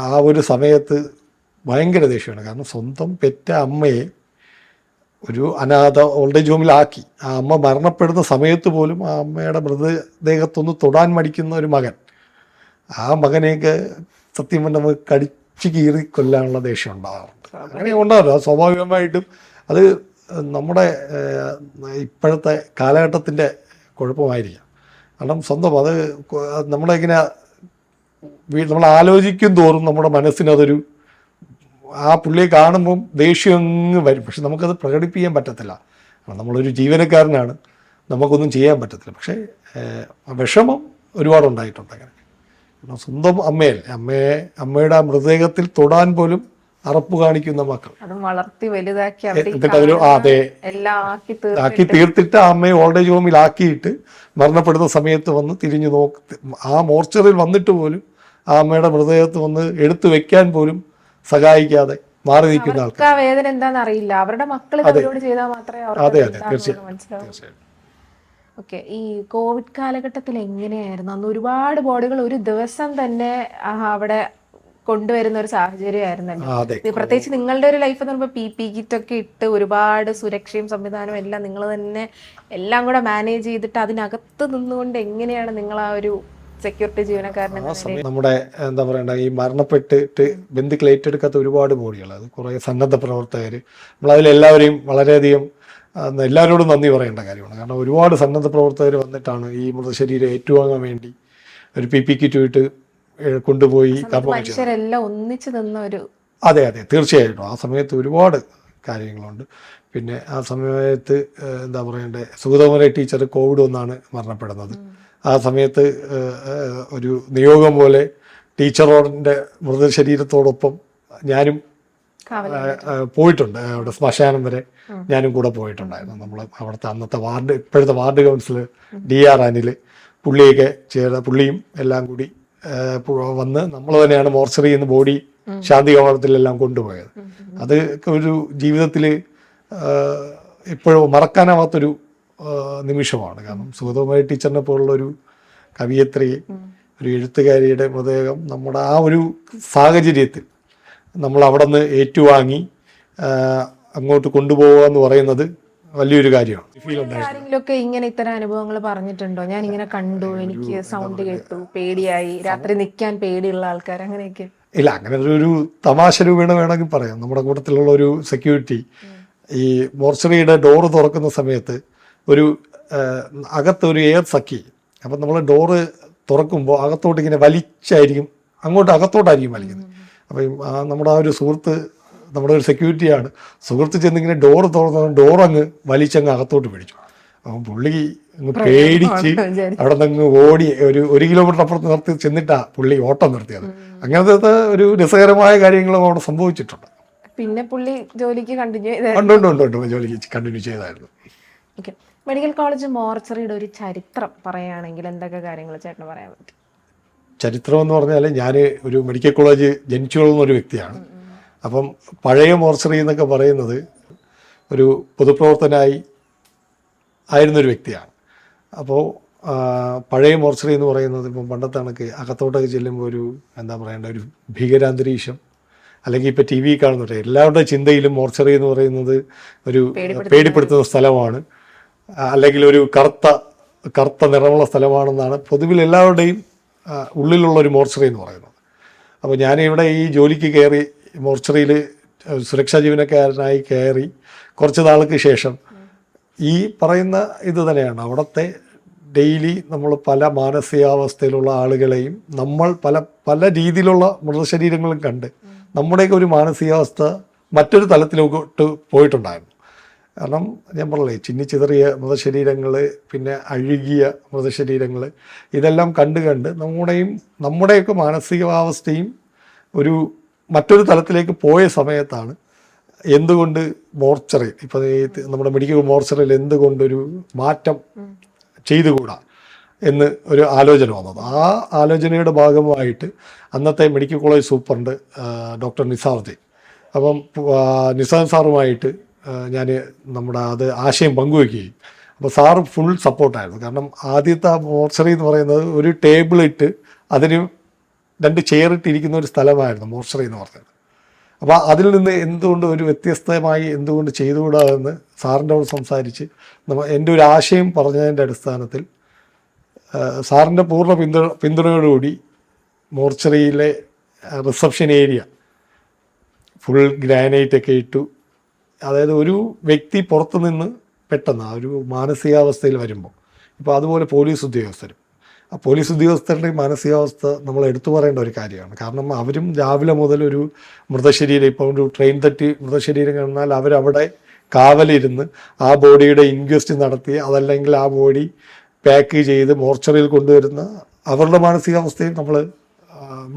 ആ ഒരു സമയത്ത് ഭയങ്കര ദേഷ്യമാണ്. കാരണം സ്വന്തം പെറ്റ അമ്മയെ ഒരു അനാഥ ഓൾഡ് ഹോമിലാക്കി ആ അമ്മ മരണപ്പെടുന്ന സമയത്ത് പോലും ആ അമ്മയുടെ മൃതദേഹത്തൊന്ന് തൊടാൻ മടിക്കുന്ന ഒരു മകൻ, ആ മകനെയൊക്കെ സത്യം പറഞ്ഞാൽ നമുക്ക് കടിച്ചു കീറി കൊല്ലാനുള്ള ദേഷ്യം ഉണ്ടാകാറുണ്ട്. അങ്ങനെ ഉണ്ടാവില്ല സ്വാഭാവികമായിട്ടും. അത് നമ്മുടെ ഇപ്പോഴത്തെ കാലഘട്ടത്തിൻ്റെ കുഴപ്പമായിരിക്കാം. കാരണം സ്വന്തം അത് നമ്മളിങ്ങനെ നമ്മൾ ആലോചിക്കും തോറും നമ്മുടെ മനസ്സിനതൊരു ആ പുള്ളിയെ കാണുമ്പം ദേഷ്യം അങ്ങ് വരും. പക്ഷെ നമുക്കത് പ്രകടിപ്പിക്കാൻ പറ്റത്തില്ല. നമ്മളൊരു ജീവനക്കാരനാണ്, നമുക്കൊന്നും ചെയ്യാൻ പറ്റത്തില്ല. പക്ഷേ വിഷമം ഒരുപാടുണ്ടായിട്ടുണ്ട്. അങ്ങനെ സ്വന്തം അമ്മയുടെ മൃതദേഹത്തിൽ തൊടാൻ പോലും അറപ്പ് കാണിക്കുന്ന മക്കൾ, വളർത്തി വലുതാക്കി ആക്കി തീർത്തിട്ട് ആ അമ്മയെ ഓൾഡ് ഹോമിലാക്കിയിട്ട് മരണപ്പെടുന്ന സമയത്ത് വന്ന് തിരിഞ്ഞു ആ മോർച്ചറിയിൽ വന്നിട്ട് പോലും ആ അമ്മയുടെ മൃതദേഹത്ത് വന്ന് എടുത്തു വെക്കാൻ പോലും സഹായിക്കാതെ മാറി നിൽക്കുന്ന ആൾക്കാർ. വേദന എന്താണെന്ന് അറിയില്ല, അവരുടെ മക്കൾ ചെയ്താൽ മാത്രമേ തീർച്ചയായും. ഓക്കെ, ഈ കോവിഡ് കാലഘട്ടത്തിൽ എങ്ങനെയായിരുന്നു? അന്ന് ഒരുപാട് ബോഡികൾ ഒരു ദിവസം തന്നെ അവിടെ കൊണ്ടുവരുന്ന ഒരു സാഹചര്യമായിരുന്നല്ലോ. പ്രത്യേകിച്ച് നിങ്ങളുടെ ഒരു ലൈഫ് എന്ന് പറയുമ്പോൾ PPE കിറ്റ് ഒക്കെ ഇട്ട് ഒരുപാട് സുരക്ഷയും സംവിധാനവും എല്ലാം നിങ്ങൾ തന്നെ എല്ലാം കൂടെ മാനേജ് ചെയ്തിട്ട് അതിനകത്ത് നിന്നുകൊണ്ട് എങ്ങനെയാണ് നിങ്ങൾ ആ ഒരു സെക്യൂരിറ്റി ജീവനക്കാരനെ? നമ്മുടെ എന്താ പറയണ്ട, ഈ മരണപ്പെട്ടിട്ട് ബന്ധുക്കൾ ഏറ്റെടുക്കാത്ത ഒരുപാട് ബോഡികൾ, അത് കുറേ സന്നദ്ധ പ്രവർത്തകർ, നമ്മളതിലെല്ലാവരെയും വളരെയധികം എല്ലാവരോടും നന്ദി പറയേണ്ട കാര്യമാണ്. കാരണം ഒരുപാട് സന്നദ്ധ പ്രവർത്തകർ വന്നിട്ടാണ് ഈ മൃതശരീരം ഏറ്റുവാങ്ങാൻ വേണ്ടി ഒരു PPE കിറ്റ് ഇട്ട് കൊണ്ടുപോയി മനുഷ്യരെല്ലാം ഒന്നിച്ചു നിന്ന ഒരു. അതെ തീർച്ചയായിട്ടും. ആ സമയത്ത് ഒരുപാട് കാര്യങ്ങളുണ്ട്. പിന്നെ ആ സമയത്ത് എന്താ പറയണ്ടേ, സുഗതകുമാരി ടീച്ചർ കോവിഡ് വന്നാണ് മരണപ്പെടുന്നത്. ആ സമയത്ത് ഒരു നിയോഗം പോലെ ടീച്ചറോടെ മൃതശരീരത്തോടൊപ്പം ഞാനും പോയിട്ടുണ്ട്. അവിടെ ശ്മശാനം വരെ ഞാനും കൂടെ പോയിട്ടുണ്ടായിരുന്നു. നമ്മൾ അവിടുത്തെ അന്നത്തെ ഇപ്പോഴത്തെ വാർഡ് കൗൺസിലർ DR അനിൽ പുള്ളിയൊക്കെ പുള്ളിയും എല്ലാം കൂടി വന്ന് നമ്മൾ തന്നെയാണ് മോർച്ചറിയിൽ നിന്ന് ബോഡി ശാന്തി കവാടത്തിലെല്ലാം കൊണ്ടുപോയത്. അത് ഒരു ജീവിതത്തിൽ ഇപ്പോഴും മറക്കാനാവാത്തൊരു നിമിഷമാണ്. കാരണം സുഗതകുമാരി ടീച്ചറിനെ പോലുള്ളൊരു കവിയത്രി, ഒരു എഴുത്തുകാരിയുടെ മൃതദേഹം നമ്മുടെ ആ ഒരു സാഹചര്യത്തിൽ നമ്മൾ അവിടെ നിന്ന് ഏറ്റുവാങ്ങി അങ്ങോട്ട് കൊണ്ടുപോകുക എന്ന് പറയുന്നത് വലിയൊരു കാര്യമാണ്. ആരെങ്കിലുമൊക്കെ ഇങ്ങനെ ഇത്തരം അനുഭവങ്ങൾ പറഞ്ഞിട്ടുണ്ടോ? ഞാൻ ഇങ്ങനെ കണ്ടു, എനിക്ക് സൗണ്ട് കേട്ടു, പേടിയായി, രാത്രി നിൽക്കാൻ പേടിയുള്ള ആൾക്കാർ, അങ്ങനെയൊക്കെ? ഇല്ല, അങ്ങനെ ഒരു തമാശ രൂപേണ വേണമെങ്കിൽ പറയാം. നമ്മുടെ കൂട്ടത്തിലുള്ള ഒരു സെക്യൂരിറ്റി ഈ മോർച്ചറിയുടെ ഡോറ് തുറക്കുന്ന സമയത്ത് ഒരു അകത്തൊരു എയർ സക്കി, അപ്പം നമ്മൾ ഡോറ് തുറക്കുമ്പോൾ അകത്തോട്ട് ഇങ്ങനെ വലിച്ചായിരിക്കും, അകത്തോട്ടായിരിക്കും വലിക്കുന്നത്. അപ്പം നമ്മുടെ ആ ഒരു സുഹൃത്ത്, നമ്മുടെ ഒരു സെക്യൂരിറ്റിയാണ്, സുഹൃത്ത് ചെന്നിങ്ങനെ ഡോറ് തുറന്ന ഡോറങ്ങ് വലിച്ചങ്ങ് അകത്തോട്ട് പിടിച്ചു. അപ്പം പുള്ളി അങ്ങ് പേടിച്ച് അവിടെ നിന്ന് ഓടി ഒരു കിലോമീറ്റർ അപ്പുറത്ത് നിർത്തി ചെന്നിട്ടാ പുള്ളി ഓട്ടം നിർത്തിയത്. അങ്ങനത്തെ ഒരു രസകരമായ കാര്യങ്ങളും അവിടെ സംഭവിച്ചിട്ടുണ്ട്. പിന്നെ പുള്ളി ജോലിക്ക് കണ്ടിന്യൂ ജോലിക്ക് കണ്ടിന്യൂ ചെയ്തായിരുന്നു. ഓക്കെ, മെഡിക്കൽ കോളേജ് മോർച്ചറിയുടെ ഒരു ചരിത്രം പറയുകയാണെങ്കിൽ എന്തൊക്കെ കാര്യങ്ങൾ ചേട്ടന് പറയാൻ പറ്റും? ചരിത്രം എന്ന് പറഞ്ഞാൽ ഞാൻ ഒരു മെഡിക്കൽ കോളേജ് ജനിച്ചു വളർന്നൊരു വ്യക്തിയാണ്. അപ്പം പഴയ മോർച്ചറി എന്നൊക്കെ പറയുന്നത് ഒരു പൊതുപ്രവർത്തനായി ആയിരുന്നൊരു വ്യക്തിയാണ്. അപ്പോൾ പഴയ മോർച്ചറി എന്ന് പറയുന്നത് ഇപ്പം പണ്ടത്തെ കണക്ക് അകത്തോട്ടൊക്കെ ചെല്ലുമ്പോൾ ഒരു എന്താ പറയേണ്ട ഒരു ഭീകരാന്തരീക്ഷം, അല്ലെങ്കിൽ ഇപ്പോൾ TV കാണുന്നുണ്ട് എല്ലാവരുടെ ചിന്തയിലും മോർച്ചറി എന്ന് പറയുന്നത് ഒരു പേടിപ്പെടുത്തുന്ന സ്ഥലമാണ്, അല്ലെങ്കിൽ ഒരു കറുത്ത നിറമുള്ള സ്ഥലമാണെന്നാണ് പൊതുവിൽ എല്ലാവരുടെയും ഉള്ളിലുള്ളൊരു മോർച്ചറി എന്ന് പറയുന്നത്. അപ്പോൾ ഞാനിവിടെ ഈ ജോലിക്ക് കയറി മോർച്ചറിയിൽ സുരക്ഷാ ജീവനക്കാരനായി കയറി കുറച്ച് നാൾക്ക് ശേഷം ഈ പറയുന്ന ഇത് തന്നെയാണ്, അവിടുത്തെ ഡെയിലി നമ്മൾ പല മാനസികാവസ്ഥയിലുള്ള ആളുകളെയും നമ്മൾ പല പല രീതിയിലുള്ള മൃതശരീരങ്ങളും കണ്ട് നമ്മുടെയൊക്കെ ഒരു മാനസികാവസ്ഥ മറ്റൊരു തലത്തിലോട്ട് പോയിട്ടുണ്ടായിരുന്നു. കാരണം ഞാൻ പറഞ്ഞില്ലേ, ചിന്നിച്ചിതറിയ മൃതശരീരങ്ങൾ, പിന്നെ അഴുകിയ മൃതശരീരങ്ങൾ, ഇതെല്ലാം കണ്ട് നമ്മുടെയൊക്കെ മാനസികാവസ്ഥയും ഒരു മറ്റൊരു തലത്തിലേക്ക് പോയ സമയത്താണ് എന്തുകൊണ്ട് മോർച്ചറി, ഇപ്പം നമ്മുടെ മെഡിക്കൽ മോർച്ചറിയിൽ എന്തുകൊണ്ടൊരു മാറ്റം ചെയ്തുകൂടാ എന്ന് ഒരു ആലോചന വന്നത്. ആ ആലോചനയുടെ ഭാഗമായിട്ട് അന്നത്തെ medical college superintendent doctor Nisar G, അപ്പം നിസാർ സാറുമായിട്ട് ഞാൻ നമ്മുടെ അത് ആശയം പങ്കുവയ്ക്കുകയും, അപ്പോൾ സാറ് ഫുൾ സപ്പോർട്ടായിരുന്നു. കാരണം ആദ്യത്തെ മോർച്ചറി എന്ന് പറയുന്നത് ഒരു ടേബിളിട്ട് അതിന് 2 ചെയറിട്ടിരിക്കുന്ന ഒരു സ്ഥലമായിരുന്നു മോർച്ചറി എന്ന് പറഞ്ഞത്. അപ്പോൾ അതിൽ നിന്ന് എന്തുകൊണ്ട് ഒരു വ്യത്യസ്തമായി എന്തുകൊണ്ട് ചെയ്തുകൂടാ എന്ന് സാറിൻ്റെ സംസാരിച്ച് എൻ്റെ ഒരു ആശയം പറഞ്ഞതിൻ്റെ അടിസ്ഥാനത്തിൽ സാറിൻ്റെ പൂർണ്ണ പിന്തുണയോടുകൂടി മോർച്ചറിയിലെ റിസപ്ഷൻ ഏരിയ ഫുൾ ഗ്രാനൈറ്റൊക്കെ ഇട്ടു. അതായത് ഒരു വ്യക്തി പുറത്തു നിന്ന് പെട്ടെന്ന് ഒരു മാനസികാവസ്ഥയിൽ വരുമ്പോൾ, ഇപ്പോൾ അതുപോലെ പോലീസ് ഉദ്യോഗസ്ഥരും, ആ പോലീസ് ഉദ്യോഗസ്ഥരുടെ മാനസികാവസ്ഥ നമ്മൾ എടുത്തു പറയേണ്ട ഒരു കാര്യമാണ്. കാരണം അവരും രാവിലെ മുതൽ ഒരു മൃതശരീരം, ഇപ്പോൾ ഒരു ട്രെയിൻ തട്ടി മൃതശരീരം കാണാൽ അവരവിടെ കാവലിരുന്ന് ആ ബോഡിയുടെ ഇൻക്വസ്റ്റ് നടത്തി, അതല്ലെങ്കിൽ ആ ബോഡി പാക്ക് ചെയ്ത് മോർച്ചറിയിൽ കൊണ്ടുവരുന്ന അവരുടെ മാനസികാവസ്ഥയും നമ്മൾ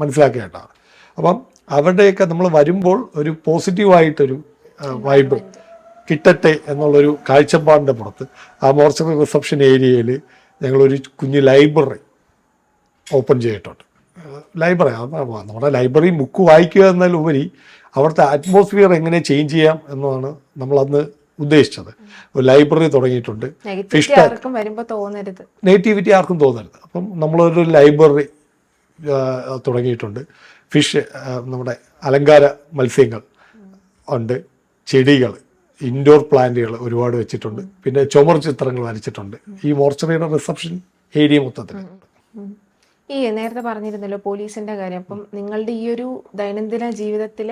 മനസ്സിലാക്കേണ്ടതാണ്. അപ്പം അവരുടെയൊക്കെ നമ്മൾ വരുമ്പോൾ ഒരു പോസിറ്റീവായിട്ടൊരു വൈബ് കിട്ടട്ടെ എന്നുള്ളൊരു കാഴ്ചപ്പാടിൻ്റെ പുറത്ത് ആ മോർച്ചറി റിസപ്ഷൻ ഏരിയയിൽ ഞങ്ങളൊരു കുഞ്ഞ് ലൈബ്രറി ഓപ്പൺ ചെയ്തിട്ടുണ്ട്. ലൈബ്രറി, നമ്മുടെ ലൈബ്രറി ബുക്ക് വായിക്കുക എന്നതിലുപരി അവിടുത്തെ അറ്റ്മോസ്ഫിയർ എങ്ങനെ ചേഞ്ച് ചെയ്യാം എന്നതാണ് നമ്മളന്ന് ഉദ്ദേശിച്ചത്. ഒരു ലൈബ്രറി തുടങ്ങിയിട്ടുണ്ട്. നെഗറ്റിവിറ്റി ആർക്കും തോന്നരുത്. അപ്പം നമ്മളൊരു ലൈബ്രറി തുടങ്ങിയിട്ടുണ്ട്. ഫിഷ്, നമ്മുടെ അലങ്കാര മത്സ്യങ്ങൾ ഉണ്ട്, ചെടികൾ, ഇൻഡോർ പ്ലാന്റുകൾ ഒരുപാട് വെച്ചിട്ടുണ്ട്, പിന്നെ ചുമർ ചിത്രങ്ങൾ വരച്ചിട്ടുണ്ട് ഈ മോർച്ചറിയുടെ റിസപ്ഷൻ ഏരിയ മൊത്തത്തിൽ. ഈ നേരത്തെ പറഞ്ഞിരുന്നല്ലോ പോലീസിന്റെ കാര്യം, അപ്പം നിങ്ങളുടെ ഈ ഒരു ദൈനംദിന ജീവിതത്തിൽ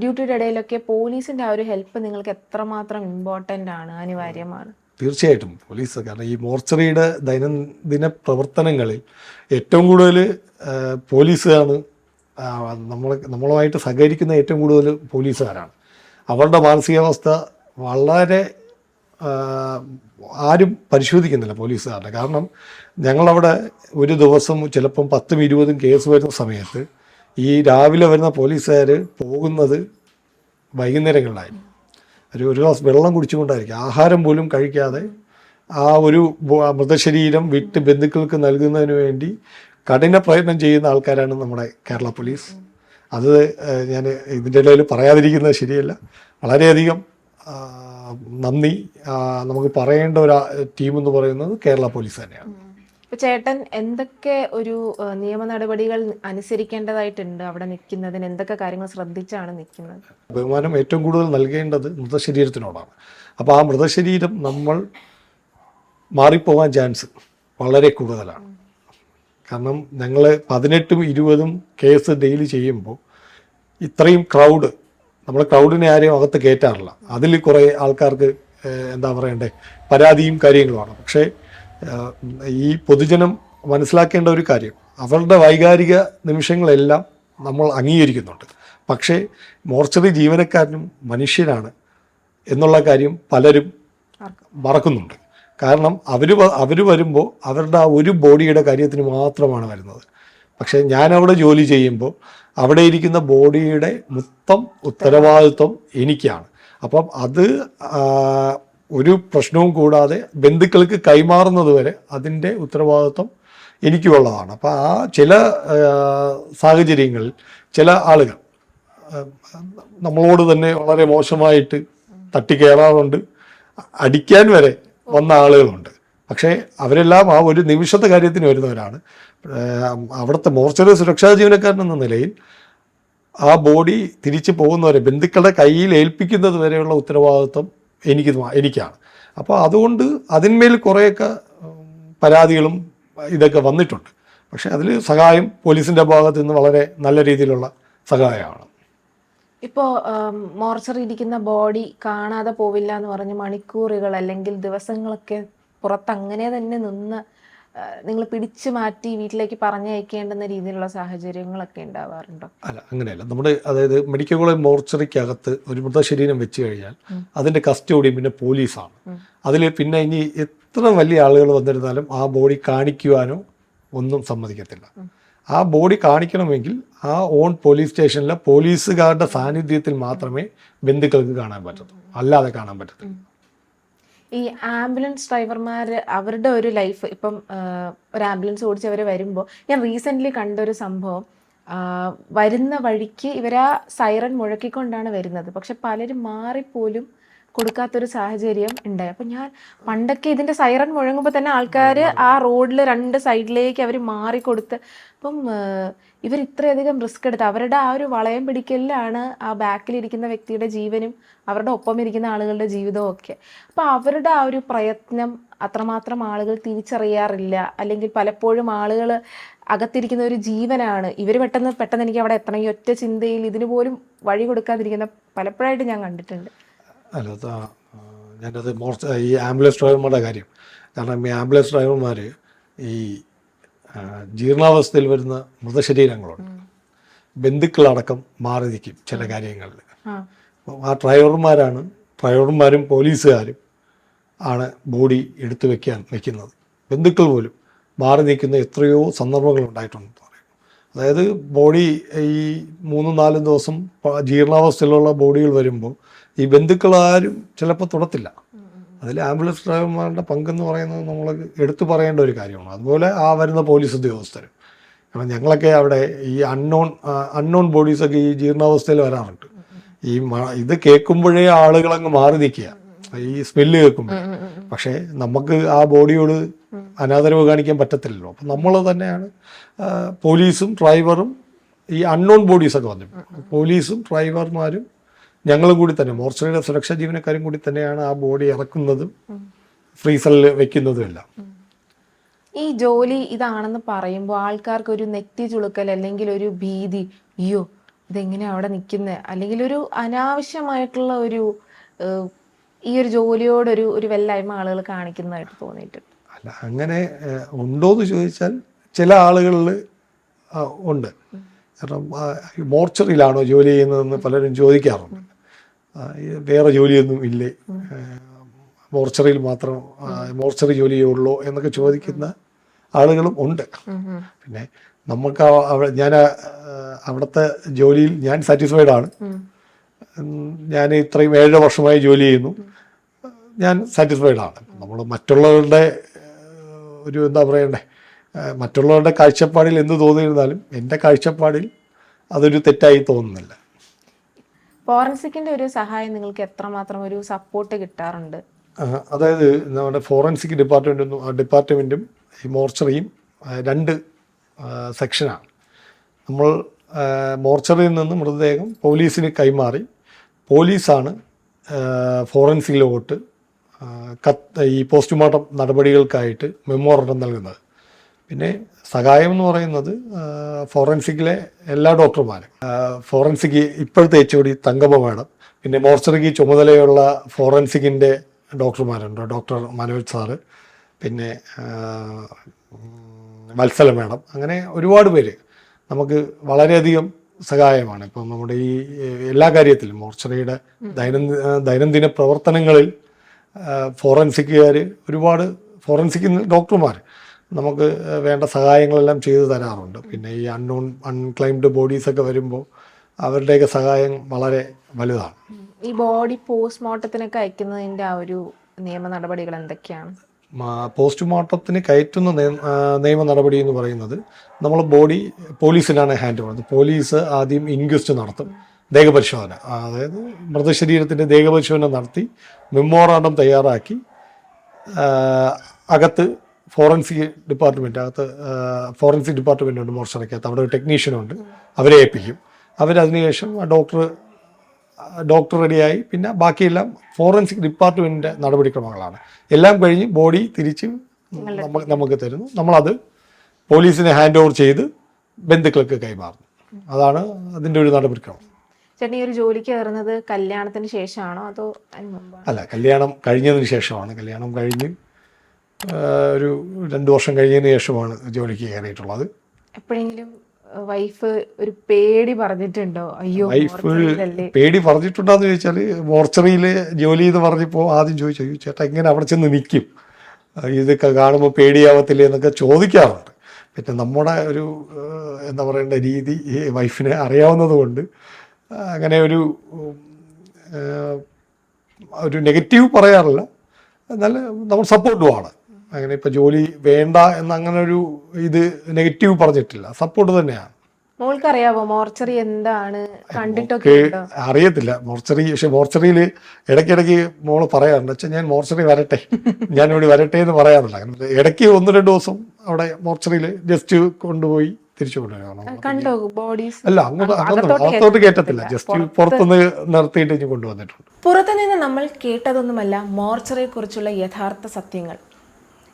ഡ്യൂട്ടിയുടെ ഇടയിലൊക്കെ പോലീസിന്റെ ആ ഒരു ഹെൽപ്പ് നിങ്ങൾക്ക് എത്രമാത്രം ഇമ്പോർട്ടൻ്റ് ആണ്, അനിവാര്യമാണ്? തീർച്ചയായിട്ടും പോലീസ്, കാരണം ഈ മോർച്ചറിയുടെ ദൈനംദിന പ്രവർത്തനങ്ങളിൽ ഏറ്റവും കൂടുതൽ പോലീസുകാരാണ്. നമ്മളുമായിട്ട് സഹകരിക്കുന്ന ഏറ്റവും കൂടുതൽ പോലീസുകാരാണ്. അവരുടെ മാനസികാവസ്ഥ വളരെ ആരും പരിശോധിക്കുന്നില്ല പോലീസുകാരുടെ. കാരണം ഞങ്ങളവിടെ ഒരു ദിവസം ചിലപ്പം 10ഉം 20ഉം കേസ് വരുന്ന സമയത്ത് ഈ രാവിലെ വരുന്ന പോലീസുകാർ പോകുന്നത് വൈകുന്നേരങ്ങളിലായിരിക്കും. ഒരു ഗ്ലാസ് വെള്ളം കുടിച്ചുകൊണ്ടായിരിക്കും, ആഹാരം പോലും കഴിക്കാതെ ആ ഒരു മൃതശരീരം വിട്ട് ബന്ധുക്കൾക്ക് നൽകുന്നതിന് വേണ്ടി കഠിന പ്രയത്നം ചെയ്യുന്ന ആൾക്കാരാണ് നമ്മുടെ കേരള പോലീസ്. അത് ഞാൻ ഇതിൻ്റെ ഇടയിൽ പറയാതിരിക്കുന്നത് ശരിയല്ല. വളരെയധികം നന്ദി. നമുക്ക് പറയേണ്ട ഒരു ടീം എന്ന് പറയുന്നത് കേരള പോലീസ് തന്നെയാണ്. ഇപ്പോൾ ചേട്ടൻ എന്തൊക്കെ ഒരു നിയമ നടപടികൾ അനുസരിക്കേണ്ടതായിട്ടുണ്ട് അവിടെ നിൽക്കുന്നതിന്? എന്തൊക്കെ കാര്യങ്ങൾ ശ്രദ്ധിച്ചാണ് നിൽക്കുന്നത്? ബഹുമാനം ഏറ്റവും കൂടുതൽ നൽകേണ്ടത് മൃതശരീരത്തിനോടാണ്. അപ്പോൾ ആ മൃതശരീരം നമ്മൾ മാറിപ്പോകാൻ ചാൻസ് വളരെ കൂടുതലാണ്. കാരണം ഞങ്ങൾ 18ഉം 20ഉം കേസ് ഡെയിലി ചെയ്യുമ്പോൾ ഇത്രയും ക്രൗഡ്, നമ്മൾ ക്രൗഡിനെ ആരെയും അകത്ത് കയറ്റാറില്ല. അതിൽ കുറേ ആൾക്കാർക്ക് എന്താ പറയണ്ടേ, പരാതിയും കാര്യങ്ങളുമാണ്. പക്ഷേ ഈ പൊതുജനം മനസ്സിലാക്കേണ്ട ഒരു കാര്യം, അവരുടെ വൈകാരിക നിമിഷങ്ങളെല്ലാം നമ്മൾ അംഗീകരിക്കുന്നുണ്ട്. പക്ഷേ മോർച്ചറി ജീവനക്കാരനും മനുഷ്യനാണ് എന്നുള്ള കാര്യം പലരും മറക്കുന്നുണ്ട്. കാരണം അവർ വരുമ്പോൾ അവരുടെ ആ ഒരു ബോഡിയുടെ കാര്യത്തിന് മാത്രമാണ് വരുന്നത്. പക്ഷേ ഞാനവിടെ ജോലി ചെയ്യുമ്പോൾ അവിടെ ഇരിക്കുന്ന ബോഡിയുടെ മൊത്തം ഉത്തരവാദിത്വം എനിക്കാണ്. അപ്പം അത് ഒരു പ്രശ്നവും കൂടാതെ ബന്ധുക്കൾക്ക് കൈമാറുന്നത് വരെ അതിൻ്റെ ഉത്തരവാദിത്വം എനിക്കുള്ളതാണ്. അപ്പോൾ ആ ചില സാഹചര്യങ്ങളിൽ ചില ആളുകൾ നമ്മളോട് തന്നെ വളരെ മോശമായിട്ട് തട്ടിക്കയറാറുണ്ട്, അടിക്കാൻ വരെ വന്ന ആളുകളുണ്ട്. പക്ഷേ അവരെല്ലാം ആ ഒരു നിമിഷത്തെ കാര്യത്തിന് വരുന്നവരാണ്. അവിടുത്തെ മോർച്ചറി സുരക്ഷാ ജീവനക്കാരൻ എന്ന നിലയിൽ ആ ബോഡി തിരിച്ചു പോകുന്നവരെ ബന്ധുക്കളുടെ കയ്യിൽ ഏൽപ്പിക്കുന്നത് വരെയുള്ള ഉത്തരവാദിത്വം എനിക്കാണ്. അപ്പോൾ അതുകൊണ്ട് അതിന്മേൽ കുറേയൊക്കെ പരാതികളും ഇതൊക്കെ വന്നിട്ടുണ്ട്. പക്ഷേ അതിൽ സഹായം പോലീസിൻ്റെ ഭാഗത്ത് നിന്ന് വളരെ നല്ല രീതിയിലുള്ള സഹായമാണ്. ഇപ്പോൾ മോർച്ചറി ഇരിക്കുന്ന ബോഡി കാണാതെ പോവില്ല എന്ന് പറഞ്ഞ് മണിക്കൂറുകൾ അല്ലെങ്കിൽ ദിവസങ്ങളൊക്കെ പുറത്ത് അങ്ങനെ തന്നെ നിന്ന് നിങ്ങൾ പിടിച്ചു മാറ്റി വീട്ടിലേക്ക് പറഞ്ഞയക്കേണ്ടുന്ന രീതിയിലുള്ള സാഹചര്യങ്ങളൊക്കെ ഉണ്ടാവാറുണ്ടോ? അല്ല, അങ്ങനെയല്ല. നമ്മുടെ അതായത് മെഡിക്കൽ കോളേജ് മോർച്ചറിക്കകത്ത് ഒരു മൃതശരീരം വെച്ച് കഴിഞ്ഞാൽ അതിൻ്റെ കസ്റ്റോഡിയം പിന്നെ പോലീസാണ്. അതിൽ പിന്നെ ഇനി എത്ര വലിയ ആളുകൾ വന്നിരുന്നാലും ആ ബോഡി കാണിക്കുവാനോ ഒന്നും സമ്മതിക്കത്തില്ല. ആ ബോഡി കാണിക്കണമെങ്കിൽ ആ ഓൺ പോലീസ് സ്റ്റേഷനിലെ പോലീസുകാരുടെ സാന്നിധ്യത്തിൽ മാത്രമേ ബന്ധുക്കൾക്ക് കാണാൻ പറ്റത്തുള്ളൂ, അല്ലാതെ കാണാൻ പറ്റത്തില്ല. ഈ ആംബുലൻസ് ഡ്രൈവർമാർ അവരുടെ ഒരു ലൈഫ് ഇപ്പം ഒരു ആംബുലൻസ് ഓടിച്ചവർ വരുമ്പോൾ ഞാൻ റീസെൻ്റ്ലി കണ്ടൊരു സംഭവം, വരുന്ന വഴിക്ക് ഇവരാ സൈറൻ മുഴക്കിക്കൊണ്ടാണ് വരുന്നത്, പക്ഷെ പലരും മാറിപ്പോലും കൊടുക്കാത്തൊരു സാഹചര്യം ഉണ്ടായി. അപ്പം ഞാൻ പണ്ടൊക്കെ ഇതിൻ്റെ സൈറൻ മുഴങ്ങുമ്പോൾ തന്നെ ആൾക്കാർ ആ റോഡിൽ 2 സൈഡിലേക്ക് അവർ മാറിക്കൊടുത്ത്, അപ്പം ഇവർ ഇത്രയധികം റിസ്ക് എടുത്ത് അവരുടെ ആ ഒരു വളയം പിടിക്കലിലാണ് ആ ബാക്കിലിരിക്കുന്ന വ്യക്തിയുടെ ജീവനും അവരുടെ ഒപ്പം ഇരിക്കുന്ന ആളുകളുടെ ജീവിതവും ഒക്കെ. അപ്പോൾ അവരുടെ ആ ഒരു പ്രയത്നം അത്രമാത്രം ആളുകൾ തിരിച്ചറിയാറില്ല. അല്ലെങ്കിൽ പലപ്പോഴും ആളുകൾ അകത്തിരിക്കുന്ന ഒരു ജീവനാണ്, ഇവർ പെട്ടെന്ന് എനിക്ക് അവിടെ എത്തണം ഈ ഒറ്റ ചിന്തയിൽ ഇതിന് പോലും വഴി കൊടുക്കാതിരിക്കുന്ന പലപ്പോഴായിട്ട് ഞാൻ കണ്ടിട്ടുണ്ട്. അല്ല, ഞാനത് ഈ ആംബുലൻസ് ഡ്രൈവർമാരുടെ കാര്യം, കാരണം ഈ ആംബുലൻസ് ഡ്രൈവർമാർ ഈ ജീർണാവസ്ഥയിൽ വരുന്ന മൃതശരീരങ്ങളുണ്ട്, ബന്ധുക്കളടക്കം മാറി നിൽക്കും ചില കാര്യങ്ങളിൽ. ആ ഡ്രൈവർമാരും പോലീസുകാരും ആണ് ബോഡി എടുത്തു വെക്കുന്നത്. ബന്ധുക്കൾ പോലും മാറി നിൽക്കുന്ന എത്രയോ സന്ദർഭങ്ങൾ ഉണ്ടായിട്ടുണ്ടെന്ന് പറയുന്നു. അതായത് ബോഡി ഈ 3-4 ദിവസം ജീർണാവസ്ഥയിലുള്ള ബോഡികൾ വരുമ്പോൾ ഈ ബന്ധുക്കളാരും ചിലപ്പോൾ തൊടത്തില്ല. അതിൽ ആംബുലൻസ് ഡ്രൈവർമാരുടെ പങ്കെന്ന് പറയുന്നത് നമ്മൾ എടുത്തു പറയേണ്ട ഒരു കാര്യമാണ്. അതുപോലെ ആ വരുന്ന പോലീസ് ഉദ്യോഗസ്ഥരും, കാരണം ഞങ്ങളൊക്കെ അവിടെ ഈ അൺനോൺ ബോഡീസൊക്കെ ഈ ജീർണാവസ്ഥയിൽ വരാറുണ്ട്. ഈ ഇത് കേൾക്കുമ്പോഴേ ആളുകളങ്ങ് മാറി നിൽക്കുക ഈ സ്മെല്ല് കേൾക്കുമ്പോൾ. പക്ഷേ നമുക്ക് ആ ബോഡിയോട് അനാദരവ് കാണിക്കാൻ പറ്റത്തില്ലല്ലോ. അപ്പം നമ്മൾ തന്നെയാണ് പോലീസും ഡ്രൈവറും ഈ അൺനോൺ ബോഡീസൊക്കെ വന്നു, പോലീസും ഡ്രൈവർമാരും ഞങ്ങളും കൂടി തന്നെ, മോർച്ചറിയുടെ സുരക്ഷാ ജീവനക്കാരും കൂടി തന്നെയാണ് ആ ബോഡി ഇറക്കുന്നതും ഫ്രീസറിൽ വെക്കുന്നതും എല്ലാം. ഈ ജോലി ഇതാണെന്ന് പറയുമ്പോൾ ആൾക്കാർക്ക് ഒരു നെറ്റി ചുളുക്കൽ അല്ലെങ്കിൽ ഒരു ഭീതി, അയ്യോ ഇതെങ്ങനെയാ അവിടെ നിൽക്കുന്നത്, അല്ലെങ്കിൽ ഒരു അനാവശ്യമായിട്ടുള്ള ഒരു ഈ ഒരു ജോലിയോടൊരു വെല്ലായ്മ ആളുകൾ കാണിക്കുന്നതായിട്ട് തോന്നിയിട്ടുണ്ട്. അല്ല, അങ്ങനെ ഉണ്ടോയെന്ന് ചോദിച്ചാൽ ചില ആളുകളിൽ ഉണ്ട്. കാരണം മോർച്ചറിയിലാണോ ജോലി ചെയ്യുന്നതെന്ന് പലരും ചോദിക്കാറുണ്ട്. വേറെ ജോലിയൊന്നും ഇല്ലേ, മോർച്ചറിയിൽ മാത്രം മോർച്ചറി ജോലിയേ ഉള്ളൂ എന്നൊക്കെ ചോദിക്കുന്ന ആളുകളും ഉണ്ട്. പിന്നെ നമുക്ക് ഞാൻ അവിടുത്തെ ജോലിയിൽ ഞാൻ സാറ്റിസ്ഫൈഡ് ആണ്. ഞാൻ ഇത്രയും 7 വർഷമായി ജോലി ചെയ്യുന്നു, ഞാൻ സാറ്റിസ്ഫൈഡ് ആണ്. നമ്മൾ മറ്റുള്ളവരുടെ ഒരു എന്താ പറയണ്ടേ, മറ്റുള്ളവരുടെ കാഴ്ചപ്പാടിൽ എന്ത് തോന്നിയിരുന്നാലും എൻ്റെ കാഴ്ചപ്പാടിൽ അതൊരു തെറ്റായി തോന്നുന്നില്ല. ഫോറൻസിക്കിന്റെ ഒരു സഹായം നിങ്ങൾക്ക് എത്രമാത്രം ഒരു സപ്പോർട്ട് കിട്ടാറുണ്ട്? അതായത് നമ്മുടെ ഫോറൻസിക് ഡിപ്പാർട്ട്മെൻറ്റും ഈ മോർച്ചറിയും 2 സെക്ഷനാണ്. നമ്മൾ മോർച്ചറിയിൽ നിന്ന് മൃതദേഹം പോലീസിന് കൈമാറി പോലീസാണ് ഫോറൻസിക്കിലോട്ട് ഈ പോസ്റ്റ്മോർട്ടം നടപടികൾക്കായിട്ട് മെമ്മോറണ്ടം നൽകുന്നത്. പിന്നെ സഹായം എന്ന് പറയുന്നത് ഫോറൻസിക്കിലെ എല്ലാ ഡോക്ടർമാരും, ഫോറൻസിക് ഇപ്പോഴത്തെ HOD തങ്കമ്മ മാഡം, പിന്നെ മോർച്ചറിക്ക് ചുമതലയുള്ള ഫോറൻസിക്കിൻ്റെ ഡോക്ടർമാരുണ്ട്, ഡോക്ടർ മനോജ് സാറ്, പിന്നെ മത്സല മാഡം, അങ്ങനെ ഒരുപാട് പേര് നമുക്ക് വളരെയധികം സഹായമാണ്. ഇപ്പം നമ്മുടെ ഈ എല്ലാ കാര്യത്തിലും മോർച്ചറിയുടെ ദൈനംദിന പ്രവർത്തനങ്ങളിൽ ഫോറൻസിക്കുകാർ ഒരുപാട് ഫോറൻസിക് ഡോക്ടർമാർ നമുക്ക് വേണ്ട സഹായങ്ങളെല്ലാം ചെയ്തു തരാറുണ്ട്. പിന്നെ ഈ അൺക്ലൈംഡ് ബോഡീസൊക്കെ വരുമ്പോൾ അവരുടെയൊക്കെ സഹായം വളരെ വലുതാണ്. ഈ ബോഡി പോസ്റ്റ്മോർട്ടത്തിനൊക്കെ അയക്കുന്നതിൻ്റെ ആ ഒരു നിയമ നടപടികൾ എന്തൊക്കെയാണ്? പോസ്റ്റ്മോർട്ടത്തിന് കയറ്റുന്ന നിയമ നടപടി എന്ന് പറയുന്നത്, നമ്മൾ ബോഡി പോലീസിലാണ് ഹാൻഡ് ചെയ്യുന്നത്. പോലീസ് ആദ്യം ഇൻക്വസ്റ്റ് നടത്തും, ദേഹപരിശോധന, അതായത് മൃതശരീരത്തിൻ്റെ ദേഹപരിശോധന നടത്തി മെമ്മോറാണ്ടം തയ്യാറാക്കി അകത്ത് ഫോറൻസിക് ഡിപ്പാർട്ട്മെൻ്റ് ഉണ്ട് മോർച്ചറിക്കകത്ത്, അവിടെ ഒരു ടെക്നീഷ്യനുണ്ട്, അവരെ ഏൽപ്പിക്കും. അവരതിനുശേഷം ഡോക്ടർ റെഡിയായി, പിന്നെ ബാക്കിയെല്ലാം ഫോറൻസിക് ഡിപ്പാർട്ട്മെൻറ്റിൻ്റെ നടപടിക്രമങ്ങളാണ്. എല്ലാം കഴിഞ്ഞ് ബോഡി തിരിച്ച് നമുക്ക് തരുന്നു, നമ്മളത് പോലീസിനെ ഹാൻഡ് ഓവർ ചെയ്ത് ബന്ധുക്കൾക്ക് കൈമാറുന്നു. അതാണ് അതിൻ്റെ ഒരു നടപടിക്രമം. ചേട്ടൻ ഈ ഒരു ജോലിക്ക് കയറുന്നത് കല്യാണത്തിന് ശേഷമാണോ അതോ? അല്ല, കല്യാണം കഴിഞ്ഞതിന് ശേഷമാണ്. കല്യാണം കഴിഞ്ഞ് ഒരു 2 വർഷം കഴിഞ്ഞതിന് ശേഷമാണ് ജോലിക്ക് കയറിയിട്ടുള്ളത്. എപ്പോഴെങ്കിലും വൈഫ് ഒരു പേടി പറഞ്ഞിട്ടുണ്ടോ? അയ്യോ വൈഫ് മോർച്ചറിയിലല്ലേ? പേടി പറഞ്ഞിട്ടുണ്ടോയെന്ന് ചോദിച്ചാൽ, മോർച്ചറിയിൽ ജോലി എന്ന് പറഞ്ഞപ്പോൾ ആദ്യം ചോദിച്ചു, "അയ്യോ ചേട്ടാ എങ്ങനെ അവിടെ ചെന്ന് നിൽക്കും, ഇതൊക്കെ കാണുമ്പോൾ പേടിയാവത്തില്ലേ" എന്നൊക്കെ ചോദിക്കാറുണ്ട്. പിന്നെ നമ്മുടെ ഒരു എന്താ പറയേണ്ട രീതി ഈ വൈഫിനെ അറിയാവുന്നത് കൊണ്ട് അങ്ങനെ ഒരു നെഗറ്റീവ് പറയാറില്ല, എന്നാൽ നമ്മൾ സപ്പോർട്ടുമാണ്. അങ്ങനെ ഇപ്പോൾ ജോലി വേണ്ട എന്നങ്ങനെ ഒരു ഇത് നെഗറ്റീവ് പറഞ്ഞിട്ടില്ല, സപ്പോർട്ട് തന്നെയാണ്. മോൾക്കറിയാവോ മോർച്ചറി എന്താണ്? കണ്ടിട്ടൊക്കെ ഉണ്ടോ? അറിയത്തില്ല മോർച്ചറി, പക്ഷെ മോർച്ചറിയിൽ ഇടയ്ക്കിടയ്ക്ക് മോള് പറയാറുണ്ട്, "അച്ഛാ ഞാൻ മോർച്ചറി വരട്ടെ, ഞാനിവിടെ വരട്ടെ" എന്ന് പറയാറില്ല. അങ്ങനെ ഇടയ്ക്ക് 1-2 ദിവസം അവിടെ മോർച്ചറിയിൽ ജസ്റ്റ് കൊണ്ടുപോയി തിരിച്ചു കൊണ്ടുവരണം. കണ്ടോ ബോഡീസ്? അല്ല, അകത്തോട്ട് കയറ്റത്തില്ല, ജസ്റ്റ് പുറത്തുനിന്ന് നിർത്തിയിട്ട് ഇനി കൊണ്ടുവന്നിട്ടുണ്ട്. പുറത്തുനിന്ന് നമ്മൾ കേട്ടതൊന്നുമല്ല മോർച്ചറിയെ കുറിച്ചുള്ള യഥാർത്ഥ സത്യങ്ങൾ.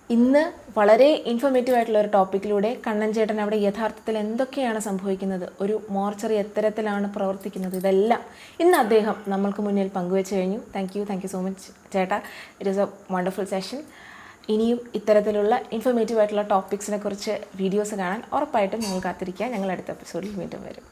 ഇന്ന് വളരെ ഇൻഫോർമേറ്റീവ് ആയിട്ടുള്ള ഒരു ടോപ്പിക്കിലൂടെ കണ്ണൻ ചേട്ടൻ അവിടെ യഥാർത്ഥത്തിൽ എന്തൊക്കെയാണ് സംഭവിക്കുന്നത്, ഒരു മോർച്ചറി എത്തരത്തിലാണ് പ്രവർത്തിക്കുന്നത്, ഇതെല്ലാം ഇന്ന് അദ്ദേഹം നമ്മൾക്ക് മുന്നിൽ പങ്കുവെച്ച് കഴിഞ്ഞു. താങ്ക് യു സോ മച്ച് ചേട്ടാ. It is A wonderful session. ഇനിയും ഇത്തരത്തിലുള്ള ഇൻഫോർമേറ്റീവ് ആയിട്ടുള്ള ടോപ്പിക്സിനെ കുറിച്ച് വീഡിയോസ് കാണാൻ ഉറപ്പായിട്ടും നിങ്ങൾ കാത്തിരിക്കുക. ഞങ്ങൾ അടുത്ത എപ്പിസോഡിൽ വീണ്ടും വരും.